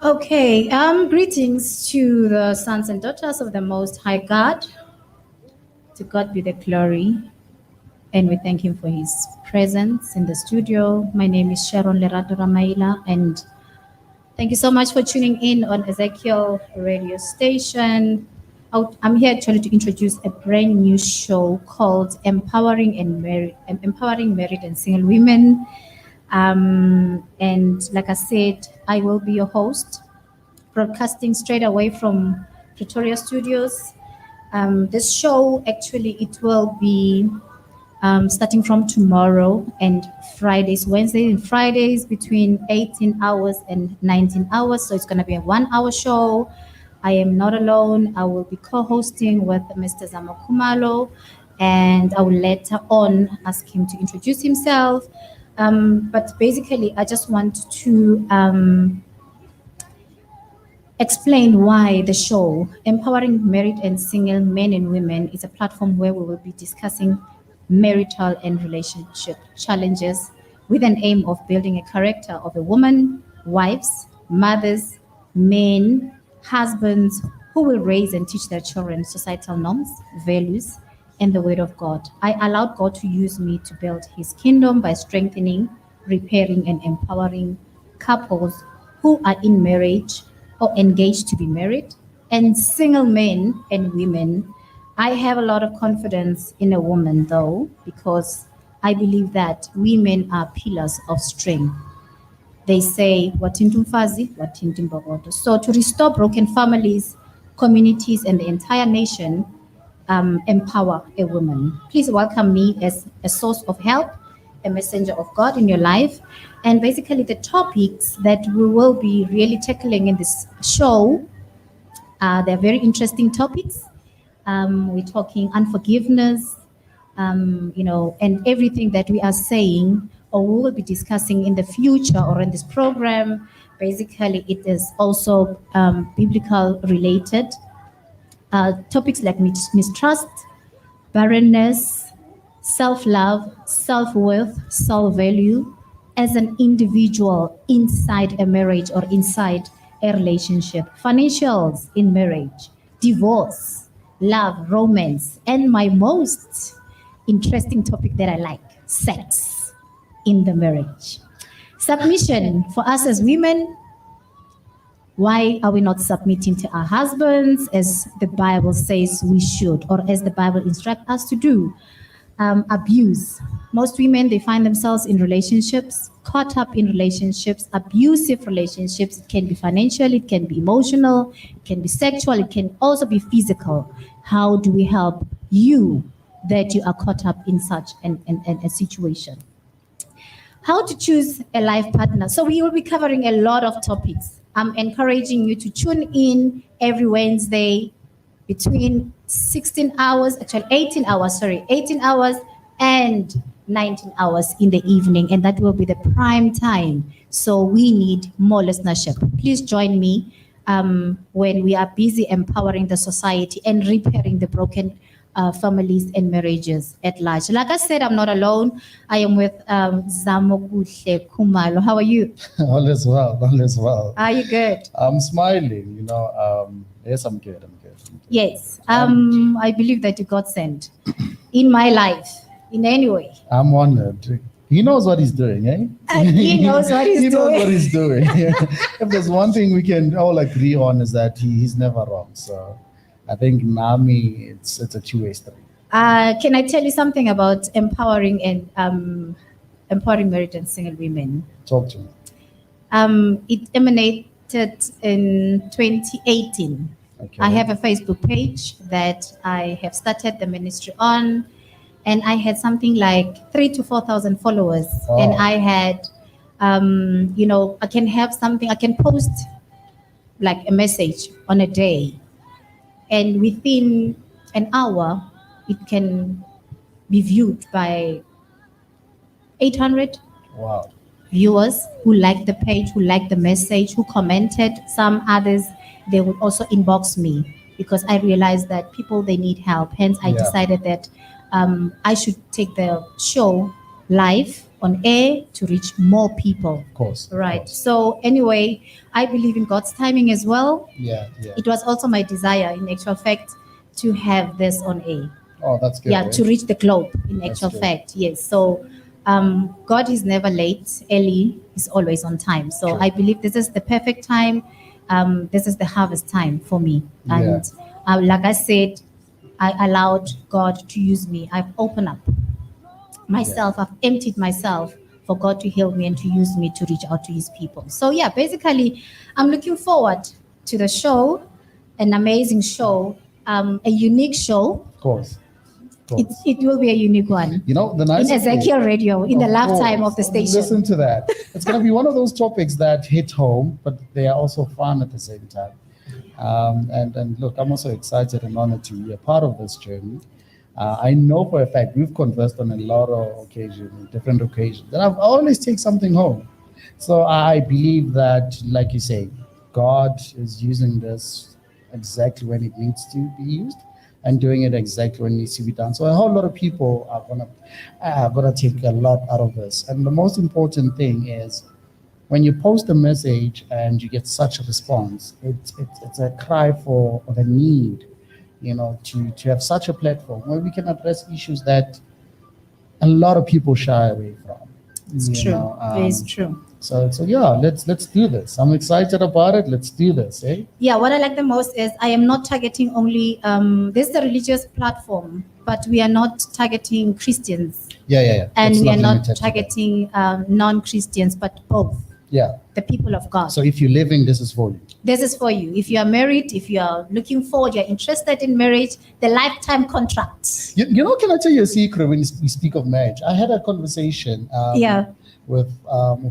Okay, greetings to the sons and daughters of the Most High God. To God be the glory, and we thank Him for His presence in the studio. My name is Sharon Lerato Ramaila, and thank you so much for tuning in on Ezekiel Radio Station. I'm here actually to introduce a brand new show called Empowering Married and Single Women. And like I said, I will be your host broadcasting straight away from Pretoria Studios. This show actually it will be starting from tomorrow and Fridays, Wednesdays and Fridays between 18 hours and 19 hours. So it's going to be a 1 hour show. I am not alone. I will be co-hosting with Mr. Zamo Kumalo, and I will later on ask him to introduce himself. But basically, I just want to explain why the show Empowering Married and Single Men and Women is a platform where we will be discussing marital and relationship challenges with an aim of building a character of a woman, wives, mothers, men, husbands who will raise and teach their children societal norms, values, and the Word of God. I allowed God to use me to build His kingdom by strengthening, repairing, and empowering couples who are in marriage or engaged to be married, and single men and women. I have a lot of confidence in a woman, though, because I believe that women are pillars of strength. They say, "Watintu mfazi, watintu mbogodo." So, to restore broken families, communities, and the entire nation, empower a woman. Please welcome me as a source of help, a messenger of God in your life. And basically, the topics that we will be really tackling in this show, they're very interesting topics. We're talking unforgiveness, and everything that we are saying or we will be discussing in the future or in this program. Basically, it is also biblical related. Topics like mistrust, barrenness, self love, self worth, self value as an individual inside a marriage or inside a relationship, financials in marriage, divorce, love, romance, and my most interesting topic that I like sex in the marriage. Submission for us as women, why are we not submitting to our husbands as the Bible says we should, or as the Bible instructs us to do? Abuse. Most women, they find themselves in relationships, caught up in relationships, abusive relationships. It can be financial, it can be emotional, it can be sexual, it can also be physical. How do we help you that you are caught up in such a situation? How to choose a life partner. So we will be covering a lot of topics. I'm encouraging you to tune in every Wednesday between 16 hours, actually 18 hours, 18 hours and 19 hours in the evening. And that will be the prime time. So we need more listenership. Please join me when we are busy empowering the society and repairing the broken families and marriages at large. Like I said, I'm not alone. I am with Zamokuhle Kumalo. How are you? All is well, all is well. Are you good? I'm smiling, yes, I'm good, I'm good. Yes. I believe that you got sent in my life in any way. I'm honored. He knows what he's doing, eh? He knows what he's He knows doing. what he's doing. If there's one thing we can all agree on is that he's never wrong. So I think Nami, it's a two-way street. Can I tell you something about empowering and empowering married and single women? Talk to me. It emanated in 2018. Okay. I have a Facebook page that I have started the ministry on, and I had something like 3,000 to 4,000 followers. Wow. And I had, I can have something, I can post like a message on a day, and within an hour, it can be viewed by 800 Wow. viewers who liked the page, who liked the message, who commented. Some others, they would also inbox me because I realized that people, they need help. Hence, I Yeah. decided that I should take the show live on air to reach more people. Of course. of Right. course. So anyway, I believe in God's timing as well. Yeah, yeah. It was also my desire, in actual fact, to have this on air. Oh, that's good. Yeah, eh? to reach the globe, in That's actual good. fact. Yes. So God is never late. Early is always on time. So True. I believe this is the perfect time. This is the harvest time for me. And like I said, I allowed God to use me. I've opened up myself. I've emptied myself for God to heal me and to use me to reach out to his people. So yeah, basically, I'm looking forward to the show, an amazing show, a unique show. Of course. Of It, course. it will be a unique one. You know, the In nice thing- Ezekiel Radio, in the Of lifetime course. of the station. Listen to that. It's going to be one of those topics that hit home, but they are also fun at the same time. And look, I'm also excited and honored to be a part of this journey. I know for a fact we've conversed on a lot of occasions, different occasions, and I've always take something home. So I believe that, like you say, God is using this exactly when it needs to be used and doing it exactly when it needs to be done. So a whole lot of people are gonna take a lot out of this. And the most important thing is when you post a message and you get such a response, it's a cry for the need, to have such a platform where we can address issues that a lot of people shy away from. It's you true. know, It's true. So yeah, let's do this. I'm excited about it. Let's do this, eh? Yeah, what I like the most is I am not targeting only, this is a religious platform, but we are not targeting Christians. Yeah. And It's we are not limited to that. targeting non-Christians, but both, Yeah. the people of God. So if you're living, this is for you. This is for you. If you are married, if you are looking forward, you're interested in marriage, the lifetime contract. Can I tell you a secret when we speak of marriage? I had a conversation with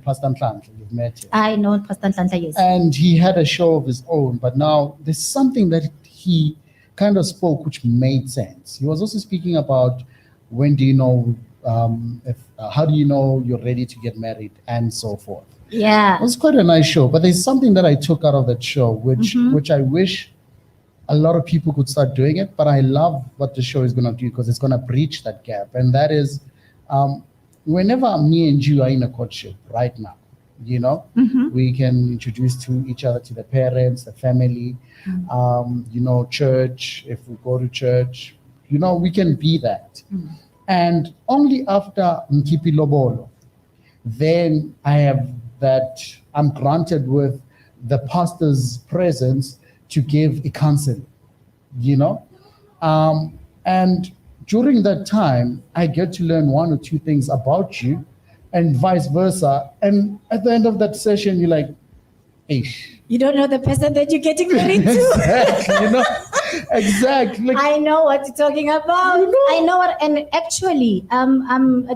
Pastor Nhlanhla. You've met him. I know Pastor Nhlanhla, yes. And he had a show of his own, but now there's something that he kind of spoke which made sense. He was also speaking about when do you know, how do you know you're ready to get married and so forth. It Yeah. was quite a nice show, but there's something that I took out of that show, which I wish a lot of people could start doing it. But I love what the show is going to do because it's going to breach that gap, and that is, whenever me and you are in a courtship right now, we can introduce to each other to the parents, the family, church. If we go to church, we can be that, and only after Mkipi Lobolo, then I have that I'm granted with the pastor's presence to give a counseling, and during that time, I get to learn one or two things about you and vice versa. And at the end of that session, you're like, ish. You don't know the person that you're getting married to. Exactly. Like, I know what you're talking about. You know. I know what, and actually,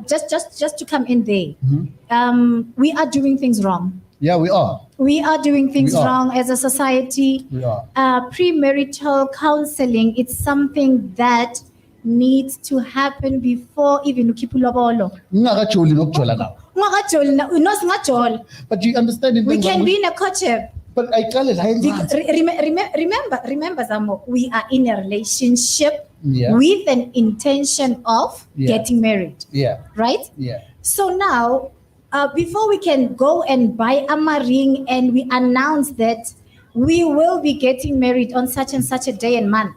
just to come in there, we are doing things wrong. yeah, we are. We are doing things We are. wrong as a society. We are. Premarital counseling, it's something that needs to happen before even ukhipha ulobolo. Ngingakajoli nokujola nawe. Ungakajoli na- no, singajola. But you understand in We terms can of- be in a courtship. But I call it high Remember, Zamo, we are in a relationship Yeah. with an intention of Yeah. getting married, Yeah. right? Yeah. So now, before we can go and buy a ring and we announce that we will be getting married on such and such a day and month,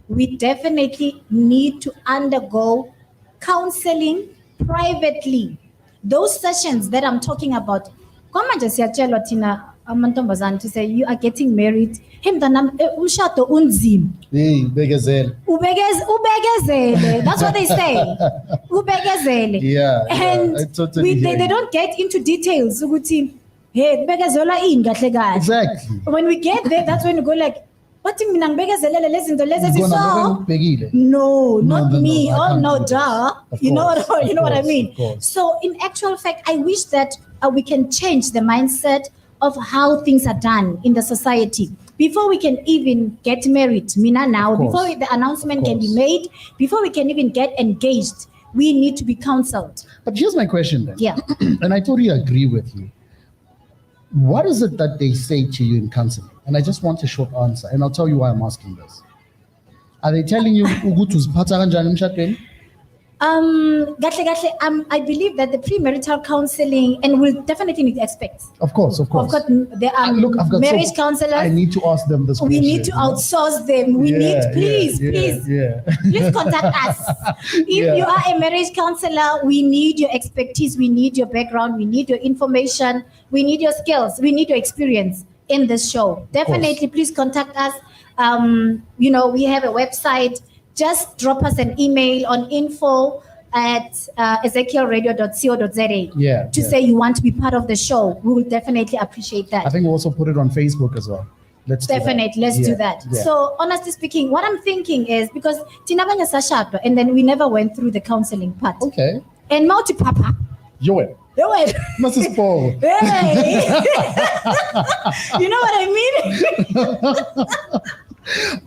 we definitely need to undergo counseling privately. Those sessions that I'm talking about, kwamanje siyatshelwa thina amantombazane to say you are getting married. Hey mntanami, umshado unzima. Hey, bekezela. Ubegezele. That's what they say. Ubegezele. Yeah, And I totally hear they you. don't get into details. Ukuthi, hey, kubekezelwa ini kahle kahle. Exactly. When we get there, that's when we go like, bathi mina ngibekezelele lezi zinto lezi You're gonna so. look begile. No, not no, me. I Oh can't no, do this. duh. Of You know course, what you know of what I course, mean. of course. So in actual fact, I wish that we can change the mindset of how things are done in the society before we can even get married. Mina now, Of course. before the announcement Of can be course. made, before we can even get engaged, we need to be counseled. But here's my question then. Yeah. And I totally agree with you. What is it that they say to you in counseling? And I just want a short answer, and I'll tell you why I'm asking this. Are they telling you ukuthi uziphatha kanjani emshadweni? I believe that the premarital counseling, and we'll definitely need experts. Of course. I've got there are Look, I've got marriage I counselors. need to ask them this We question. need to outsource them. We need, please. Yeah. Please contact us. If Yeah. you are a marriage counselor, we need your expertise, we need your background, we need your information, we need your skills, we need your experience in this show. Definitely, please contact us. We have a website. Just drop us an email on info@ezekielradio.co.za Yeah, to yeah. say you want to be part of the show. We will definitely appreciate that. I think we'll also put it on Facebook as well. Let's do that. Definitely, let's do that. Yeah. So, honestly speaking, what I'm thinking is because Tina Banya Sashapa, and then we never went through the counseling part. Okay. And multi papa, You win. you went. Mrs. Paul. Hey, you know what I mean?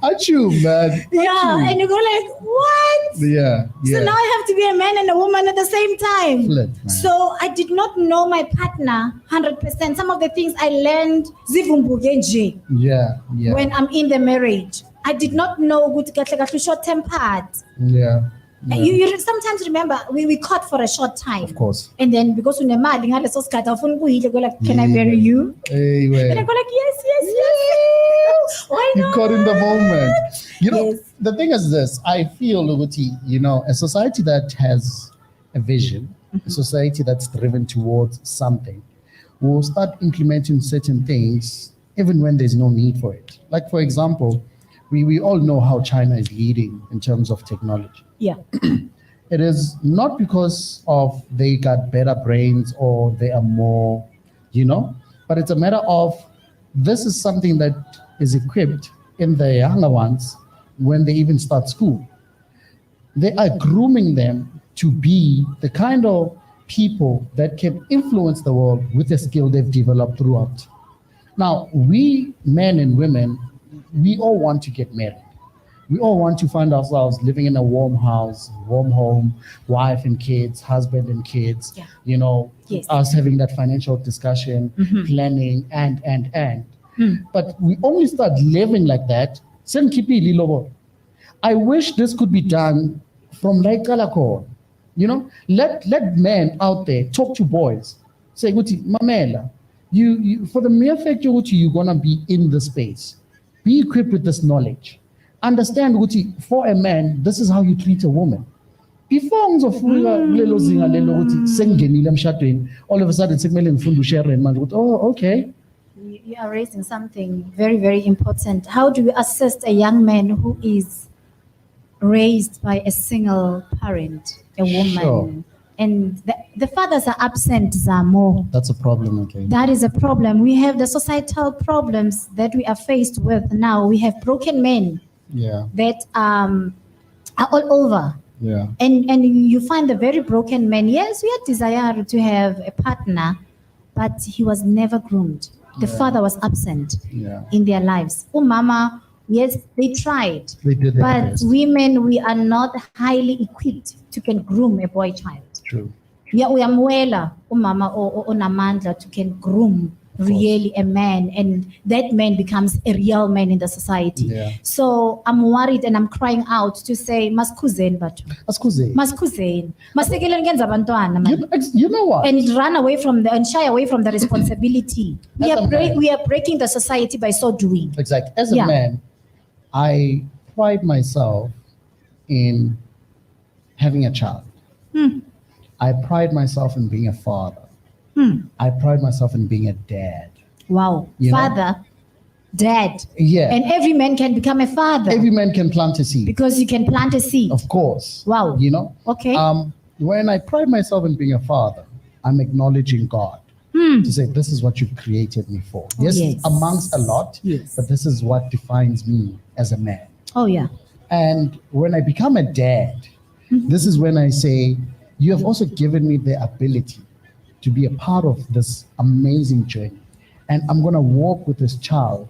Achoo, man. Yeah, Achoo. and you go like, what? Yeah. So now I have to be a man and a woman at the same time. Flip, man. So I did not know my partner 100%. Some of the things I learned zivumbuke nje Yeah. when I'm in the marriage. I did not know good short-tempered. Yeah. You sometimes remember we caught for a short time. Of course. And then because unemali ngaleso sikhathi awufuni ukuyile go like, can I marry you? Hey, And I wait. go like, yes. Why You not? caught in the moment. Yes. The thing is this, I feel, Luguti, a society that has a vision, a society that's driven towards something, will start implementing certain things even when there's no need for it. Like, for example, we all know how China is leading in terms of technology. Yeah. It is not because of they got better brains or they are more, but it's a matter of this is something that is equipped in the younger ones when they even start school. They are grooming them to be the kind of people that can influence the world with the skill they've developed throughout. Now, we men and women, we all want to get married. We all want to find ourselves living in a warm house, warm home, wife and kids, husband and kids, Yeah. Yes. us having that financial discussion, planning, and. But we only start living like that. I wish this could be done from like Kalakor. Let men out there talk to boys. Say, Guti, Mamela, you for the mere fact you're gonna be in the space, be equipped with this knowledge. Understand, Guti, for a man, this is how you treat a woman. Before ngizofika kulelo zinga lelo ukuthi sengingenile emshadweni, all of a sudden sekumele ngifunde ushare manje ukuthi okay. You are raising something very, very important. How do we assist a young man who is raised by a single parent, a woman, Sure. and the fathers are absent, Zamo? That's a problem, okay. That is a problem. We have the societal problems that we are faced with now. We have broken men Yeah. that are all over. Yeah. And you find the very broken men. Yes, we had desire to have a partner, but he was never groomed. The father was absent Yeah. in their lives. Oh, mama, yes, they tried. They did their But best. women, we are not highly equipped to can groom a boy child. True. Uyamwela umama onamandla to can groom really a man, and that man becomes a real man in the society. Yeah. So I'm worried and I'm crying out to say, maskuzeni bathu. Askuze. Maskuzeni. Masekeleni ngenza abantwana man. You know what? And run away from and shy away from the responsibility. We As a are man. we are breaking the society by so doing. Exactly. As a Yeah. man, I pride myself in having a child. I pride myself in being a father. I pride myself in being a dad. Wow. You know? Father, dad. Yeah. And every man can become a father Every man can plant a seed. because you can plant a seed. Of course. Wow. Okay. When I pride myself in being a father, I'm acknowledging God to say, this is what you've created me for. Yes, Yes. amongst a lot, Yes. but this is what defines me as a man. Oh, yeah. And when I become a dad, this is when I say, you have also given me the ability to be a part of this amazing journey. And I'm going to walk with this child.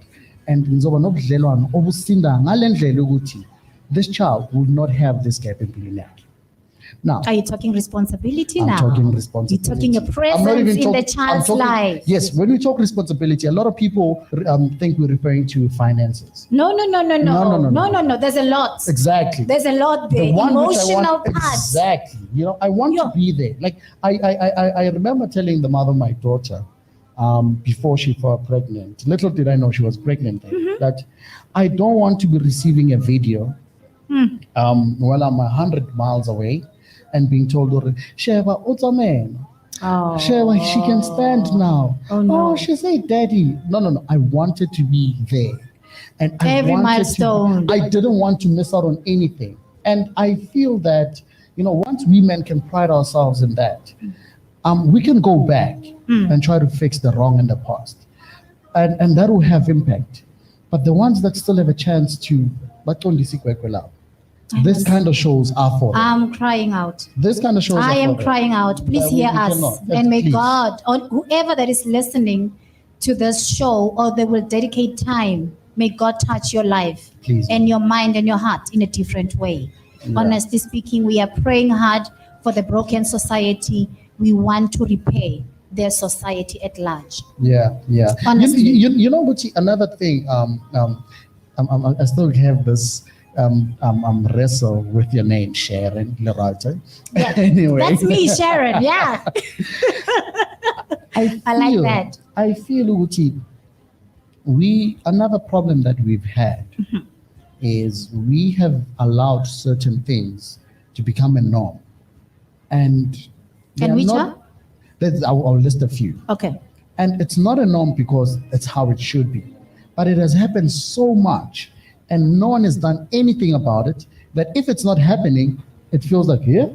And ngizoba nobudlelwano obusinda ngale ndlela ukuthi this child will not have this gap empilweni yakhe. Now, Are you talking responsibility I'm now? talking responsibility. You're talking a I'm not presence even in the I'm child's talking- life. Yes, when we talk responsibility, a lot of people think we're referring to finances. No. No. There's a lot. Exactly. There's a lot there. The one which I Emotional want, part. exactly. I want to Yeah. be there. Like I remember telling the mother of my daughter, before she fell pregnant. Little did I know she was pregnant. That I don't want to be receiving a video, while I'm 100 miles away, and being told, "Sheba, what's a man? Oh. Sheba, she can stand now. Oh, no. she said, Daddy." No. I wanted to be there. And Every milestone. I didn't want to miss out on anything. And I feel that, once women can pride ourselves in that, we can go back and try to fix the wrong in the past. And that will have impact. But the ones that still have a chance to, this kind of shows are for them. I'm crying out. This kind of shows I are am for them. crying out. Please That hear we us. cannot. And may Please. God, or whoever that is listening to this show, or they will dedicate time, may God touch your life Please. and your mind and your heart in a different way. Yeah. Honestly speaking, we are praying hard for the broken society. We want to repair their society at large. Yeah. Honestly. Gucci, another thing, I still have this wrestle with your name, Sharon Leralta. Yeah. Anyway. That's me, Sharon. Yeah. I like that. I feel, Gucci, another problem that we've had is we have allowed certain things to become a norm. And they And are which not- are? I'll list a few. Okay. And it's not a norm because it's how it should be. But it has happened so much and no one has done anything about it that if it's not happening, it feels like, yeah.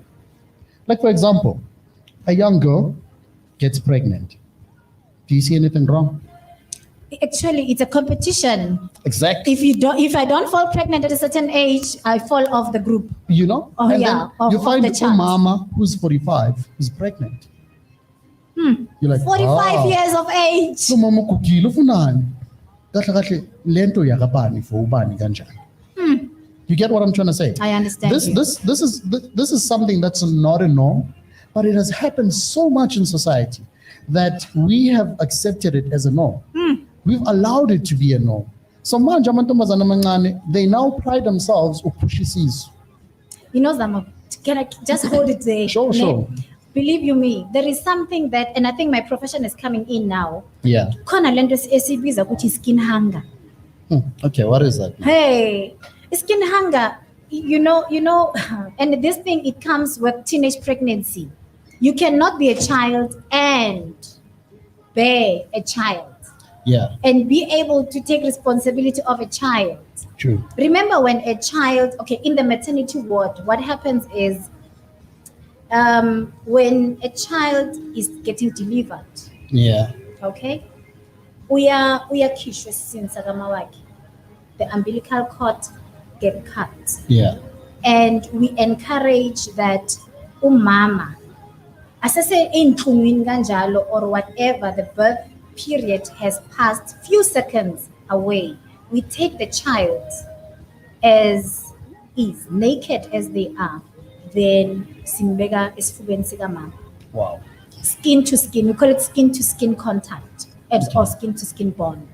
Like, for example, a young girl gets pregnant. Do you see anything wrong? Actually, it's a competition. Exactly. If I don't fall pregnant at a certain age, I fall off the group. Oh, Oh, and yeah, then of- you of find the a chance. mama who's 45 who's pregnant. You're like, 45 wow. years of age. So mama kugile ufunani? Kahle lento yakabani for ubani kanjani? You get what I'm trying to say? I understand This you. this is something that's not a norm, but it has happened so much in society that we have accepted it as a norm. We've allowed it to be a norm. So manje amantombazana amancane, they now pride themselves ukupusha isisu. Zama, can I just hold it there? Sure. Believe you me, there is something that, and I think my profession is coming in now. Yeah. Khona lento esibiza ukuthi skin hunger. Okay, what is that? Hey, skin hunger, you know, and this thing, it comes with teenage pregnancy. You cannot be a child and bear a child Yeah, and be able to take responsibility of a child. true. Remember when a child, okay, in the maternity ward, what happens is when a child is getting delivered, Yeah. okay, uyakhishwa esiswini sakamawakhe, the umbilical cord get cut, Yeah. and we encourage that umama asese inhlungwini kanjalo or whatever, the birth period has passed few seconds away, we take the child as is, naked as they are, then simbeka esifubeni sikamama. Wow. Skin to skin, we call it skin to skin contact or skin to skin bond.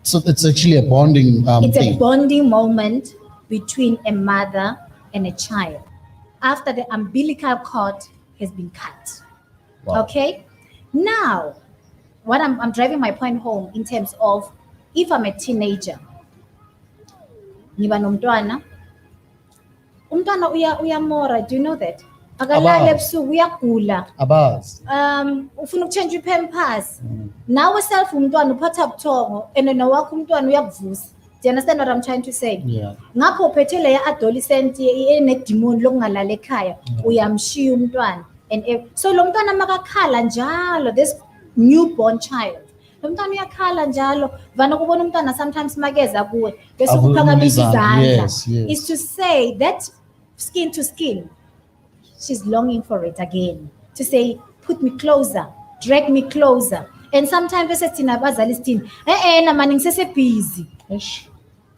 So it's actually a bonding It's thing. a bonding moment between a mother and a child after the umbilical cord has been cut. Wow. Okay? Now, what I'm driving my point home in terms of if I'm a teenager, ngiba nomntwana, umntwana uyamora, do you know that? Akalala Abazi. ebusuku uyagula. Abazi. Ufuna ukuchange i-pampers. Nawe self umntwana uphatha buthongo and nowakho umntwana uyakuvusa. Do you understand what I'm trying to say? Yeah. Ngakho uphethe leya adolescent enedimoni lokungalala ekhaya, uyamshiya umntwana. So lo mntwana makakhala njalo, this newborn child, lo mntwana uyakhala njalo, vana kubona umntwana sometimes makeza kuwe bese ukuphakamisa izandla. Yes. Is to say that skin to skin, she's longing for it again, to say put me closer, drag me closer. And sometimes bese thina abazali sithini na mani ngisese busy. Eish.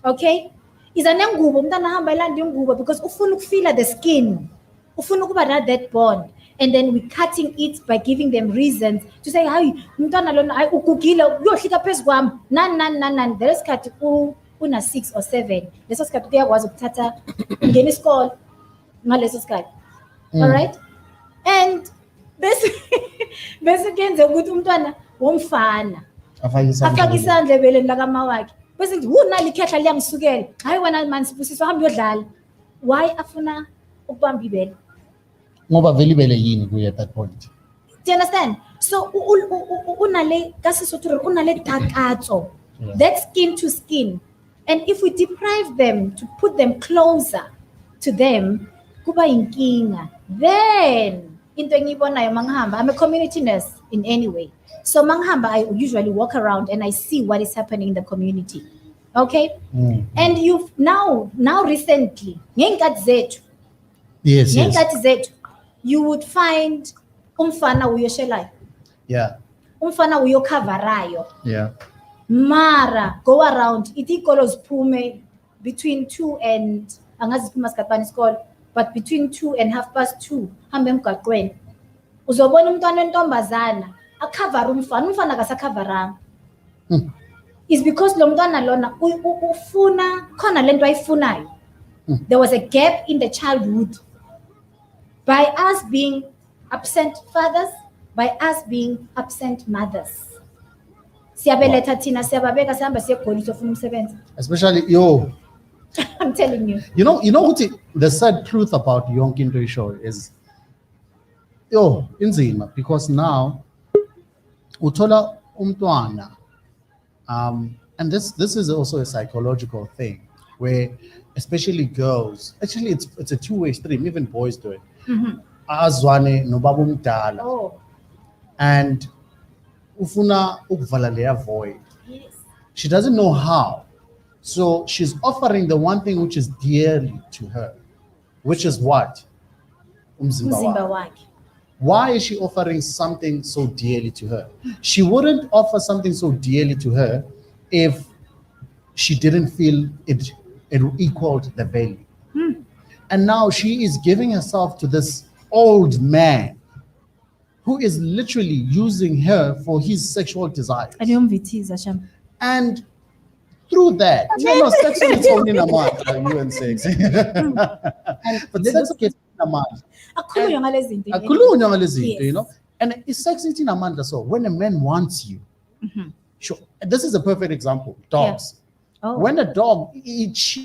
Okay, iza nengubo umntana ahamba elanda ingubo because ufuna ukufila the skin, ufuna ukuba that bond, and then we're cutting it by giving them reasons to say, hayi umntwana lona hayi ugugile uyohlika phezu kwami nani the sikhathi una 6 or 7 leso sikhathi uyakwazi ukuthatha ungena isikole ngaleso sikhathi. All right, and bese kuyenze ukuthi umntwana womfana afake isandla ebeleni lakama wakhe bese ngithi unali ikhehla liyangisukela hayi wena manje Sibusiso hamba uyodlala. Why afuna ukubamba ibele? Ngoba vele ibele yini kuye at that point. Do you understand? So unale kasisotho unale takatso, that skin to skin, and if we deprive them to put them closer to them kuba inkinga. Then into engiyibonayo mangihamba, I'm a community nurse in any way, so mangihamba I usually walk around and I see what is happening in the community. Okay, and you've now recently ngeenkathi zethu, Yes. ngeenkathi zethu you would find umfana uyoshelayo, umfana uyokhavarayo, mara go around ithi ikolo ziphume between 2 and angazi ziphuma sikhathani isikole, but between 2 and 2:30 hambe emgaqweni uzobona umntwana wentombazana akhavara umfana akasakhavaranga. Is because lo mntwana lona ufuna khona lento ayifunayo. There was a gap in the childhood by us being absent fathers, by us being absent mothers. Siyabeletha thina siyababeka sihamba siyegolisa ufuna umsebenzi. Especially I'm telling you. You know what the sad truth about yonke into show is inzima, because now uthola umntwana and this is also a psychological thing where especially girls, actually it's a two-way stream, even boys do it. Azwane nobaba umdala and ufuna ukuvala leya void. Yes. She doesn't know how, so she's offering the one thing which is dearly to her, which is what? Umzimba wakhe. Why is she offering something so dearly to her? She wouldn't offer something so dearly to her if she didn't feel it equaled the value. And now she is giving herself to this old man who is literally using her for his sexual desires. And through that, sex is only a man, you and sex. But sex is a man. You know, and it's sex in a man. So when a man wants you, sure. This is a perfect example. Dogs. Yeah. When a dog eats,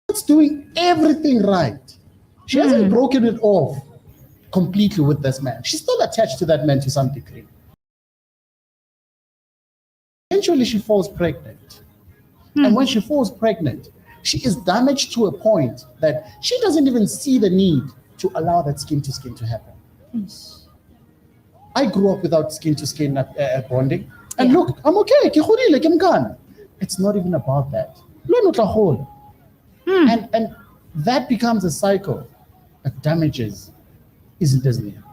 it's doing everything right. She hasn't broken it off completely with this man. She's still attached to that man to some degree. Eventually, she falls pregnant. And when she falls pregnant, she is damaged to a point that she doesn't even see the need to allow that skin to skin to happen. I grew up without skin to skin bonding. And look, I'm okay. it's not even about that. Lo no tla hola. And that becomes a cycle that damages izinto.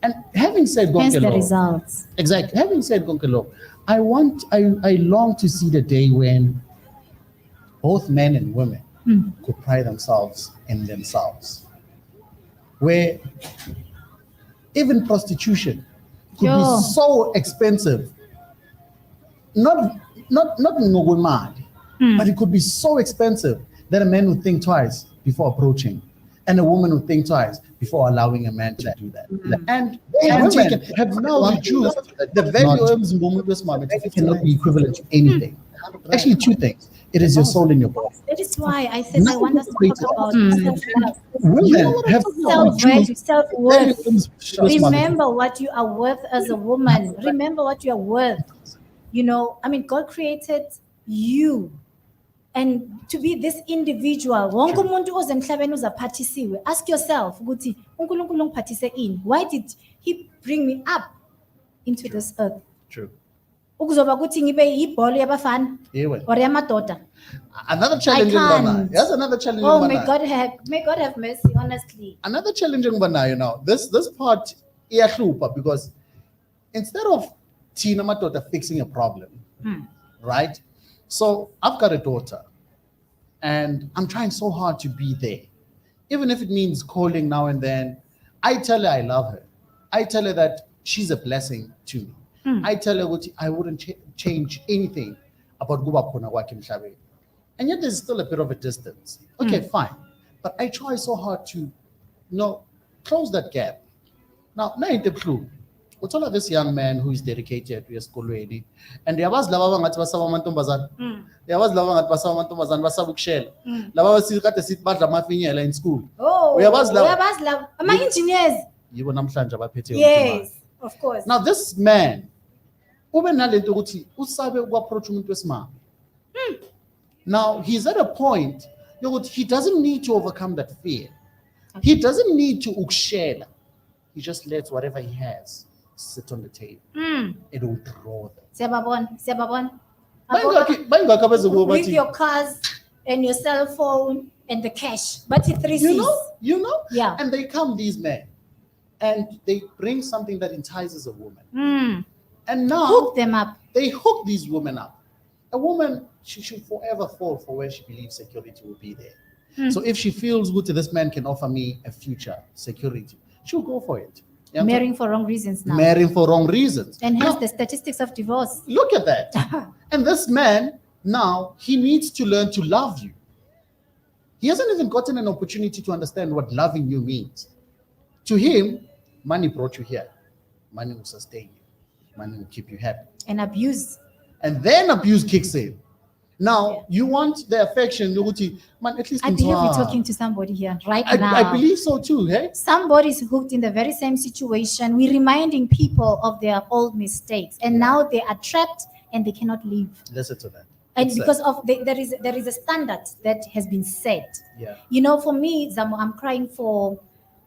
And having said Hence the Gonkelo, results. exactly. Having said Gonkelo, I long to see the day when both men and women could pride themselves in themselves, where even prostitution could Yo. be so expensive, not ngokwemali, but it could be so expensive that a man would think twice before approaching, and a woman would think twice before allowing a man to do that. And women have now reduced the value of ngumuntu wesimame. It cannot be equivalent to anything. Actually, two things. It is your soul and your body. That is why I said I want us to talk about self-love. Women have Self-value, self-worth. Remember, Remember what you are worth as a woman. Remember what you are worth. You know, I mean, God created you. And to be this individual, wonke umuntu oze emhlabeni uzaphathisiwe. Ask yourself, ukuthi uNkulunkulu ungiphathise ini? Why did he bring me up into this earth? True. Ukuzoba ukuthi ngibe ibhola yabafana Ewe. or yamadoda. Another challenging one. can't. That's another challenging Oh, one. may God have mercy, honestly. Another challenging one now, you know. This part iyahlupa because instead of Tina Matota fixing a problem, right? So I've got a daughter and I'm trying so hard to be there. Even if it means calling now and then, I tell her I love her. I tell her that she's a blessing to me. I tell her what I wouldn't change anything about Guba Kona Wakim Shabe. And yet there's still a bit of a distance. Okay, fine. But I try so hard to, close that gap. Now, the clue. What's all of this young man who is dedicated to his school already? And there was lava at Basamantumbazan. There was lava at Basamantumbazan, Basabukshell. Lava Silkata sit bad Lamafinia in school. Oh, We have us love- Am I engineers? You were Namshanja Pete. Yes, of course. Now, this man, usabe approach umuntu. Now, he's at a point, he doesn't need to overcome that fear. He doesn't need to ukshela. He just lets whatever he has sit on the table. It will draw them. Siyababona. You With your cars and your cell phone and the cash. But it's 3 C's. know? Yeah. And they come, these men, and they bring something that entices a woman. And now Hook them up. they hook these women up. A woman, she should forever fall for where she believes security will be there. So if she feels good, this man can offer me a future security, she'll go for it. Yeah, Marrying for wrong reasons now. marrying for wrong reasons. And hence Now, the statistics of divorce. look at that. And this man, now, he needs to learn to love you. He hasn't even gotten an opportunity to understand what loving you means. To him, money brought you here. Money will sustain you. Money will keep you happy. And abuse. And then abuse kicks in. Now, you want the affection, man, at least I believe we're talking to somebody here right now. I believe so too, hey? Somebody's hooked in the very same situation. We're reminding people of their old mistakes. And now they are trapped and they cannot leave. Listen to that. And It's because of there is a standard that has been set. Yeah. You know, for me, Zamo, I'm crying for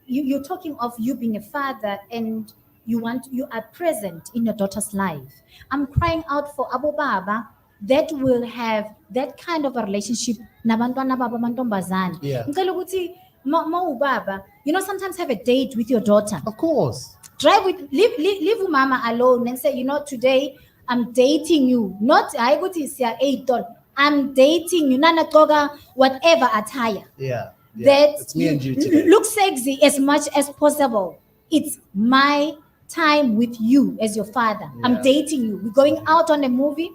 you. You're talking of you being a father and you are present in your daughter's life. I'm crying out for Abu Baba that will have that kind of a relationship. Nabantwana baba mantombazane. Yeah. Ngicela ukuthi ma ubaba, sometimes have a date with your daughter. Of course. Leave mama alone and say, today I'm dating you. Not I go to siya 8 dollars. I'm dating you. Nana toga whatever attire. Yeah. That it's me and you today. look sexy as much as possible. It's my time with you as your father. Yeah. I'm dating you. We're going out on a movie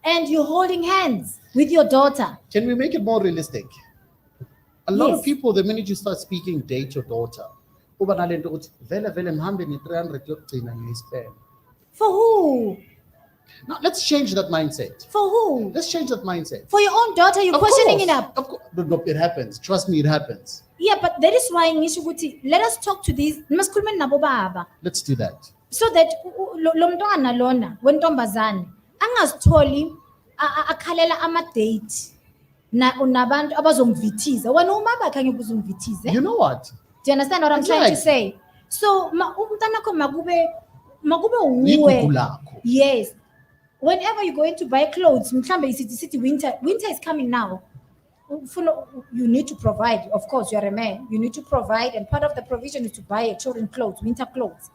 and you're holding hands with your daughter. Can we make it more realistic? A lot Yes. of people, the minute you start speaking, date your daughter. Uba nalento ukuthi, vele mhambe ni 300 yokugcina ngiyispend. For who? Now, let's change that mindset. For who? Let's change that mindset. For your own daughter, you're Of questioning course, it up. Of course. No, it happens. Trust me, it happens. Yeah, but that is why ngisho ukuthi let us talk to these masikhulume nabo baba Let's do that. so that lo mntwana lona wentombazane angazitholi akhalela ama-date nabantu abazomvithiza wena uma bakhe angeke uzumvithize. You know what? Do you understand what I'm trying to Exactly. say? So umntanakho makube Ligugu uwe. lakho. Yes. whenever you're going to buy clothes, mhlambe isithi winter is coming now. You need to provide, of course, you're a man. You need to provide, and part of the provision is to buy your children clothes, winter clothes.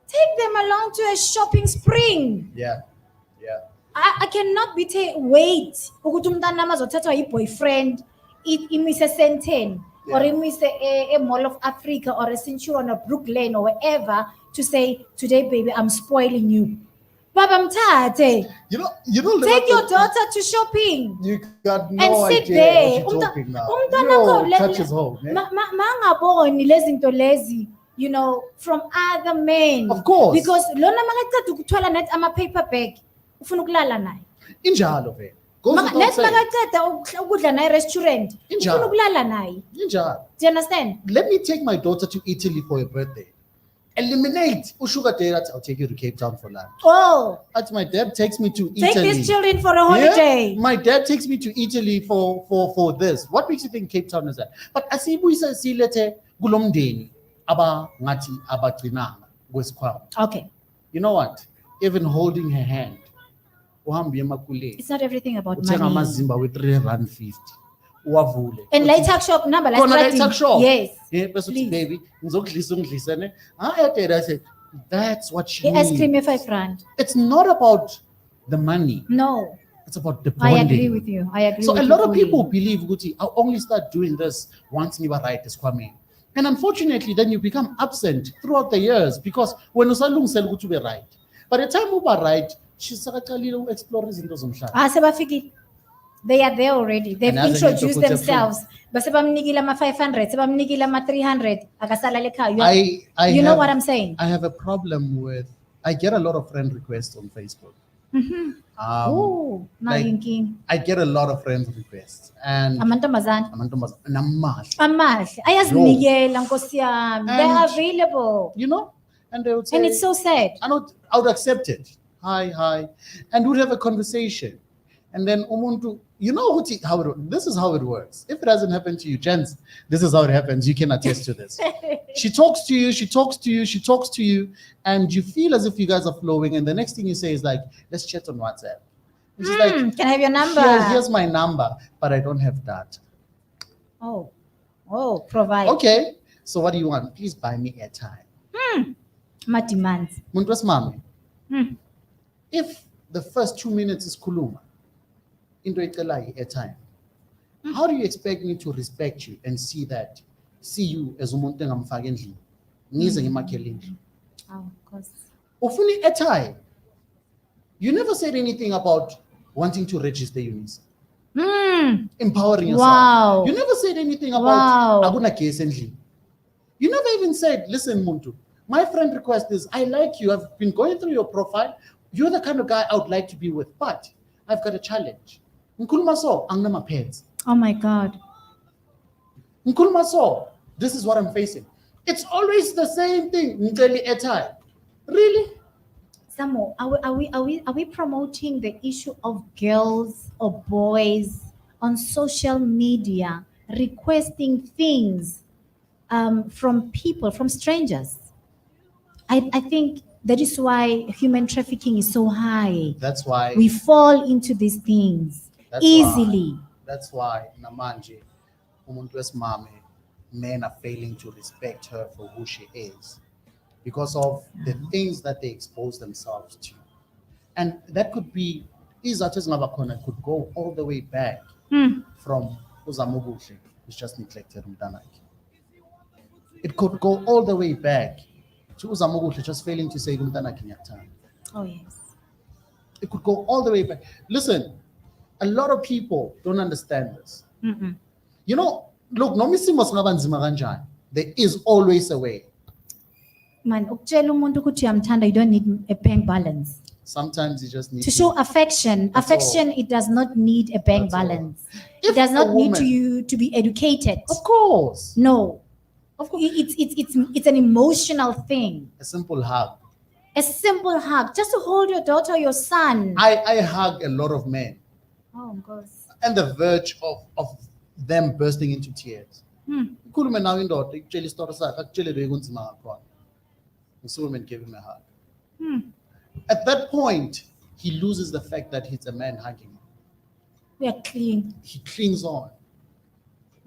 Take them along to a shopping spring. Yeah. I cannot be wait ukuthi umntana wami azothathwa yi-boyfriend imise Sandton or imise a Mall of Africa or a Centurion or Brook Lane or wherever to say, today baby I'm spoiling you. Baba mthathe. You know. Take your daughter to shopping. You got no And sit idea there. what you're talking now. Umntana Yo, touches home. Eh? mangaboni lezi zinto lezi, you know, from other men. Of course. Because lona makaqeda ukuthwala net ama-paper bag ufuna ukulala naye. Injalo vele. Goes without Let's saying. makaqeda ukudla naye restaurant Injalo. ufuna ukulala naye. Injalo. Do you understand? Let me take my daughter to Italy for her birthday. Eliminate sugar daddy. I'll take you to Cape Town for lunch. Oh, That's my dad takes me to take Italy. these children for a Yeah? holiday. My dad takes me to Italy for this. What makes you think Cape Town is that? But asibuyisa silethe kulomndeni aba ngathi abagcinanga kwesikhwama. Okay, You know what? Even holding her hand. Uhambe emakuleni. it's not everything about Uthenga money. amazimba we-R3.50. Uwavule. And light shop number, like Khona light shop. Yes. Yeah, bese uthi Please. baby, ngizokudlisa ungidlise ne. Hayi dad, I said, that's what she Ice cream needs. e-R5. It's not about the money. No, It's about the I bonding. agree with you. I agree So with a you lot of fully. people believe Guti, I'll only start doing this once you are right as Kwame. And unfortunately, then you become absent throughout the years because when you say to be right. By the time you are right, she's explore izinto zomhlaba. Sebafikile. They are there already. They've And as an introduced interpreter themselves. Base bamnikile ama-500, sebamnikile ama-300, akasala lekhaya. I You know have- what I'm saying? I have a problem with, I get a lot of friend requests on Facebook. Oh, like- nayinkinga. I get a lot of friend requests and Amantombazane. namahle, Amahle. Ayazinikela nkosi yami. They're And- available. you know, and they would say, And it's so sad. I would accept it. Hi, and we'd have a conversation. And then umuntu, you know this is how it works. If it hasn't happened to you, gents, this is how it happens. You can attest to this. She talks to you, and you feel as if you guys are flowing. And the next thing you say is like, let's chat on WhatsApp. And she's like, Can I have your number? here's my number, but I don't have that. Oh, provide. Okay, so what do you want? Please buy me airtime. My demands. Muntu wesimame, Hmm. if the first 2 minutes is kuluma, into icelayo airtime, how do you expect me to respect you and see you as umuntu engamfaka endlini? Ngize ngimakhele indlu. Oh, of course. Ufuna airtime. You never said anything about wanting to register Unisa, empowering yourself. Wow. You never said anything about Wow. akuna gesi endlini. You never even said, listen, Muntu, my friend request is, I like you. I've been going through your profile. You're the kind of guy I would like to be with, but I've got a challenge. Nkuluma so, angnama pets. Oh my God. Nkuluma so, this is what I'm facing. It's always the same thing. Ngicela airtime. Really? Samo, are we promoting the issue of girls or boys on social media requesting things from people, from strangers? I think that is why human trafficking is so high. That's why. We fall into these things That's easily. That's why namanje umuntu wesimame, men are failing to respect her for who she is because of the things that they expose themselves to. And that could be izathu ezingabakhona could go all the way back from uZamobuhle, who's just neglected umntanakhe. It could go all the way back to uZamobuhle just failing to say umntanakhe ngiyakuthanda. Oh yes. It could go all the way back. Listen, a lot of people don't understand this. You know, look, noma isimo singaba nzima kanjani, there is always a way. Man, ukutshela umuntu ukuthi uyamthanda, you don't need a bank balance. Sometimes you just need To show affection, That's affection, it does not need a bank That's all. balance. If It does a not need woman- you to be educated. Of course. No, Of course. it's an emotional thing. A simple hug. A simple hug, just to hold your daughter or your son. I hug a lot of men Oh, God. and the verge of them bursting into tears. Ukhulume nawe indoda ikutshela isitori sakhe akutshele bekunzima kakhona. This woman gave him a hug. At that point, he loses the fact that he's a man hugging him. We are clean. He clings on.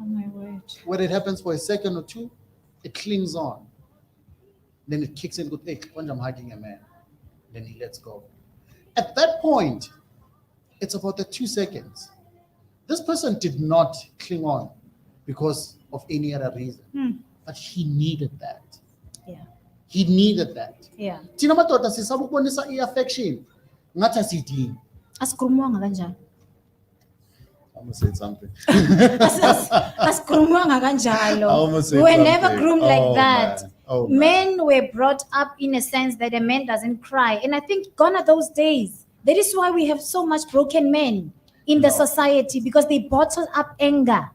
Oh my word. When it happens for a second or two, it clings on. Then it kicks in, goes, hey, when I'm hugging a man, then he lets go. At that point, it's about the 2 seconds. This person did not cling on because of any other reason, but he needed that. Yeah. He needed that. Yeah. Thina madoda sisaba ukubonisa i-affection ngathi asidingi. Asikhulumwanga kanjalo. I almost said something. Asikhulumwanga kanjalo. I almost said We were something. never groomed like Oh, that. man. Oh, man. Men were brought up in a sense that a man doesn't cry. And I think gone are those days. That is why we have so much broken men in the No. society, because they bottle up anger.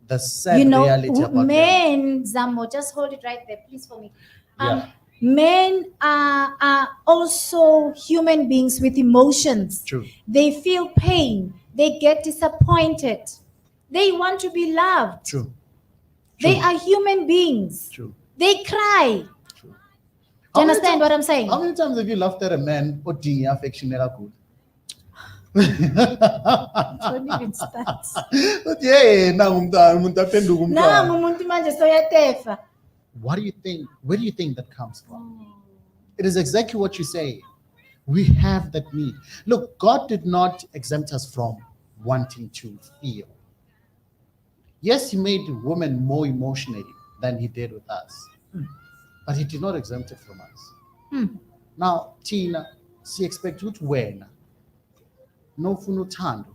The sad You know, reality about them. men, Zambo, just hold it right there, please, for me. Yeah. Men are also human beings with emotions. True. They feel pain. They get disappointed. They want to be loved. True. They True. are human beings. True. They cry. True. Do you understand what I'm saying? How many times have you laughed at a man or ding affection good? Don't even start. But yeah, now umuntu aphenduka umntwana. Nangu umuntu manje soyatefa. What do you think? Where do you think that comes from? It is exactly what you say. We have that need. Look, God did not exempt us from wanting to feel. Yes, He made women more emotional than He did with us, but He did not exempt it from us. Now, Tina, she expect ukuthi wena nofuna uthando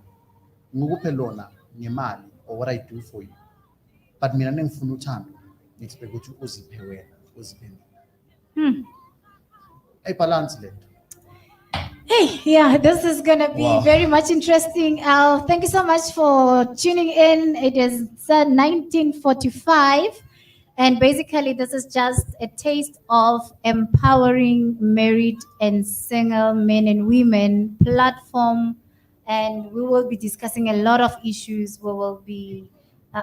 ngikuphe lona ngemali or what I do for you. But mina nengifuna uthando ngixpect ukuthi uziphe wena, uziphe mina. Hey, balance lento. Hey, yeah, this is going to be Wow. very much interesting. Thank you so much for tuning in. It is 1945. And basically, this is just a taste of empowering married and single men and women platform. And we will be discussing a lot of issues. We will be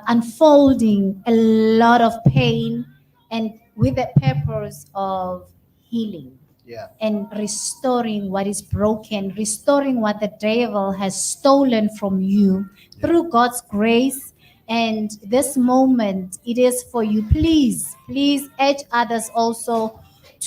unfolding a lot of pain and with the purpose of healing Yeah. and restoring what is broken, restoring what the devil has stolen from you through God's grace. And this moment, it is for you. Please urge others also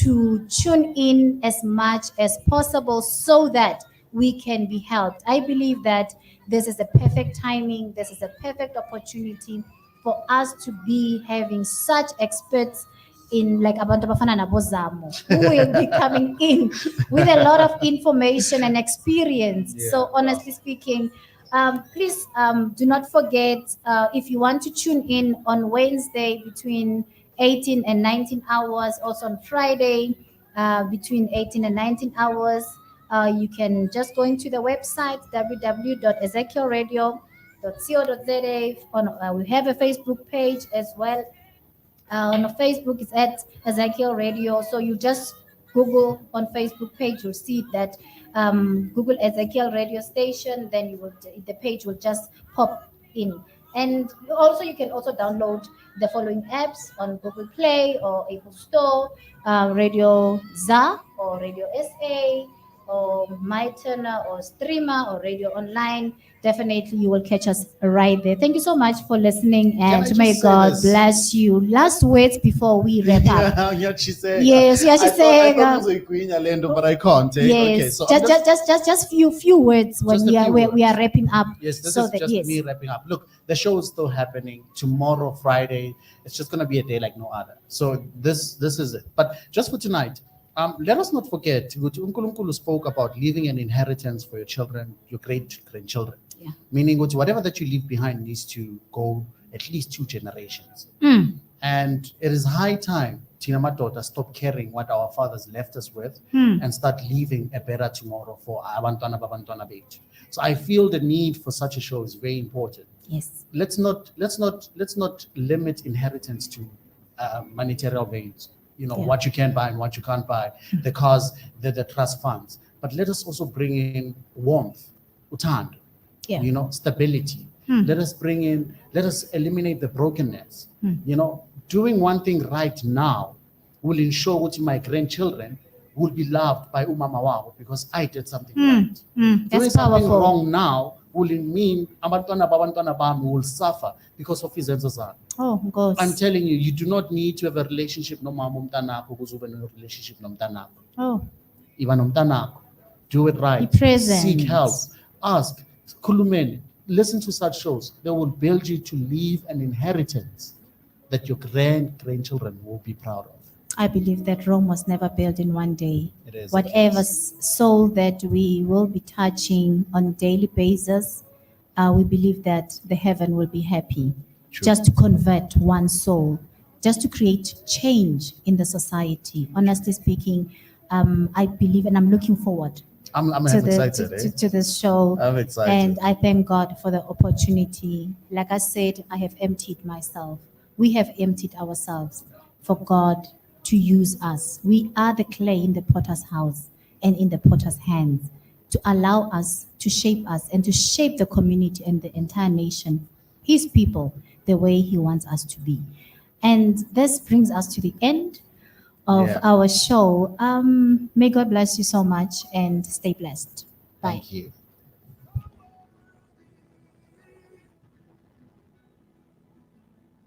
to tune in as much as possible so that we can be helped. I believe that this is a perfect timing. This is a perfect opportunity for us to be having such experts in like abantu abafana nabo Zamo, who will be coming in with a lot of information and experience. Yeah. So honestly speaking, please do not forget if you want to tune in on Wednesday between 18 and 19 hours, also on Friday between 18 and 19 hours, you can just go into the website www.ezekielradio.co.za. We have a Facebook page as well. On Facebook, it's at Ezekiel Radio. So you just Google on Facebook page, you'll see that Google Ezekiel Radio Station. Then the page will just pop in. And also, you can also download the following apps on Google Play or Apple Store: Radio ZA or Radio SA or MyTurner or Streamer or Radio Online. Definitely, you will catch us right there. Thank you so much for listening, I and just may say God this? bless you. Last words before we wrap up. Yeah, she said. Yes, yeah, she I said. thought uzoyikhwinya le nto, but I can't. Eh? Okay, Yes, so I'm just few words when Just a we are few we are words. wrapping up. Yes, this so is that just yes, me wrapping up. Look, the show is still happening tomorrow, Friday. It's just gonna be a day like no other. So this is it. But just for tonight, let us not forget. uNkulunkulu spoke about leaving an inheritance for your children, your great grandchildren. Yeah. Meaning, whatever that you leave behind needs to go at least 2 generations. And it is high time Tina Madoda stop caring what our fathers left us with and start leaving a better tomorrow for abantwana babantwana bethu. So I feel the need for such a show is very important. yes, Let's not limit inheritance to monetary gains. You know, Yeah. what you can buy and what you can't buy, the cars, the trust funds. But let us also bring in warmth, uthando, Yeah. you know, stability. Let us eliminate the brokenness. You know, doing one thing right now will ensure that my grandchildren will be loved by umama wabo because I did something Mm, right. Doing that's something powerful. wrong now will mean abantwana bami will suffer because of izenzo zabo. Oh, Nkosi. I'm telling you, you do not need to have a relationship nomama umntanakho ukuze ube relationship nomntanakho. Oh, Iba nomntanakho. Do it right. Be present. Seek help. Ask. Khulumeni. Listen to such shows. They will build you to leave an inheritance that your grandchildren will be proud of. I believe that Rome was never built in one day. It is. Whatever soul that we will be touching on a daily basis, we believe that the heaven will be happy. True. Just to convert one soul, just to create change in the society. Honestly speaking, I believe and I'm looking forward I'm to, excited. to this show. I'm excited. And I thank God for the opportunity. Like I said, I have emptied myself. We have emptied ourselves for God to use us. We are the clay in the potter's house and in the potter's hands to allow us, to shape us, and to shape the community and the entire nation, his people, the way he wants us to be. And this brings us to the end of Yeah. our show. May God bless you so much and stay blessed. Bye. Thank you.